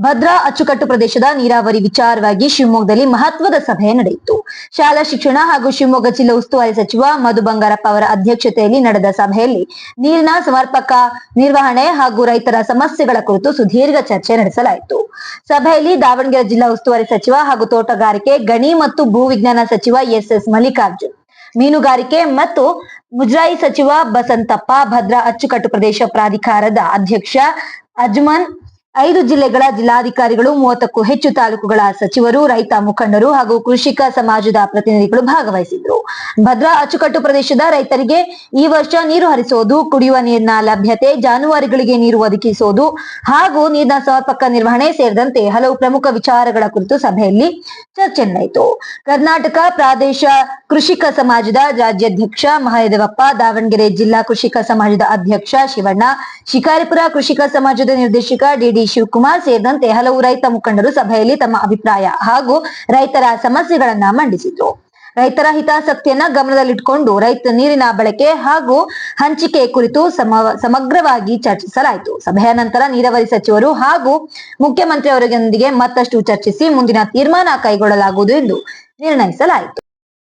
ಭದ್ರಾ ಅಚ್ಚುಕಟ್ಟು ಪ್ರದೇಶದ ನೀರಾವರಿ ವಿಚಾರವಾಗಿ ಶಿವಮೊಗ್ಗದಲ್ಲಿ ಮಹತ್ವದ ಸಭೆ ನಡೆಯಿತು. ಶಾಲಾ ಶಿಕ್ಷಣ ಹಾಗೂ ಶಿವಮೊಗ್ಗ ಜಿಲ್ಲಾ ಉಸ್ತುವಾರಿ ಸಚಿವ ಮಧು ಬಂಗಾರಪ್ಪ ಅವರ ಅಧ್ಯಕ್ಷತೆಯಲ್ಲಿ ನಡೆದ ಸಭೆಯಲ್ಲಿ ನೀರಿನ ಸಮರ್ಪಕ ನಿರ್ವಹಣೆ ಹಾಗೂ ರೈತರ ಸಮಸ್ಯೆಗಳ ಕುರಿತು ಸುದೀರ್ಘ ಚರ್ಚೆ ನಡೆಸಲಾಯಿತು. ಸಭೆಯಲ್ಲಿ ದಾವಣಗೆರೆ ಜಿಲ್ಲಾ ಉಸ್ತುವಾರಿ ಸಚಿವ ಹಾಗೂ ತೋಟಗಾರಿಕೆ, ಗಣಿ ಮತ್ತು ಭೂ ವಿಜ್ಞಾನ ಸಚಿವ ಎಸ್ ಮಲ್ಲಿಕಾರ್ಜುನ್, ಮೀನುಗಾರಿಕೆ ಮತ್ತು ಮುಜರಾಯಿ ಸಚಿವ ಬಸಂತಪ್ಪ, ಭದ್ರಾ ಅಚ್ಚುಕಟ್ಟು ಪ್ರದೇಶ ಪ್ರಾಧಿಕಾರದ ಅಧ್ಯಕ್ಷ ಅಜ್ಮನ್, 5 ಜಿಲ್ಲೆಗಳ ಜಿಲ್ಲಾಧಿಕಾರಿಗಳು, 30ಕ್ಕೂ ಹೆಚ್ಚು ತಾಲೂಕುಗಳ ಸಚಿವರು, ರೈತ ಮುಖಂಡರು ಹಾಗೂ ಕೃಷಿಕ ಸಮಾಜದ ಪ್ರತಿನಿಧಿಗಳು ಭಾಗವಹಿಸಿದ್ರು. ಭದ್ರಾ ಅಚ್ಚುಕಟ್ಟು ಪ್ರದೇಶದ ರೈತರಿಗೆ ಈ ವರ್ಷ ನೀರು ಹರಿಸೋದು, ಕುಡಿಯುವ ನೀರಿನ ಲಭ್ಯತೆ, ಜಾನುವಾರುಗಳಿಗೆ ನೀರು ಒದಗಿಸುವುದು ಹಾಗೂ ನೀರಿನ ಸಮರ್ಪಕ ನಿರ್ವಹಣೆ ಸೇರಿದಂತೆ ಹಲವು ಪ್ರಮುಖ ವಿಚಾರಗಳ ಕುರಿತು ಸಭೆಯಲ್ಲಿ ಚರ್ಚೆ ನಡೆಯಿತು. ಕರ್ನಾಟಕ ಪ್ರಾದೇಶ ಕೃಷಿಕ ಸಮಾಜದ ರಾಜ್ಯಾಧ್ಯಕ್ಷ ಮಹದೇವಪ್ಪ, ದಾವಣಗೆರೆ ಜಿಲ್ಲಾ ಕೃಷಿಕ ಸಮಾಜದ ಅಧ್ಯಕ್ಷ ಶಿವಣ್ಣ, ಶಿಕಾರಿಪುರ ಕೃಷಿಕ ಸಮಾಜದ ನಿರ್ದೇಶಕ ಡಿ ಶಿವಕುಮಾರ್ ಸೇರಿದಂತೆ ಹಲವು ರೈತ ಮುಖಂಡರು ಸಭೆಯಲ್ಲಿ ತಮ್ಮ ಅಭಿಪ್ರಾಯ ಹಾಗೂ ರೈತರ ಸಮಸ್ಯೆಗಳನ್ನ ಮಂಡಿಸಿದ್ರು. ರೈತರ ಹಿತಾಸಕ್ತಿಯನ್ನ ಗಮನದಲ್ಲಿಟ್ಟುಕೊಂಡು ರೈತ ನೀರಿನ ಬಳಕೆ ಹಾಗೂ ಹಂಚಿಕೆ ಕುರಿತು ಸಮಗ್ರವಾಗಿ ಚರ್ಚಿಸಲಾಯಿತು. ಸಭೆಯ ನಂತರ ನೀರಾವರಿ ಸಚಿವರು ಹಾಗೂ ಮುಖ್ಯಮಂತ್ರಿ ಅವರೊಂದಿಗೆ ಮತ್ತಷ್ಟು ಚರ್ಚಿಸಿ ಮುಂದಿನ ತೀರ್ಮಾನ ಕೈಗೊಳ್ಳಲಾಗುವುದು ಎಂದು ನಿರ್ಣಯಿಸಲಾಯಿತು.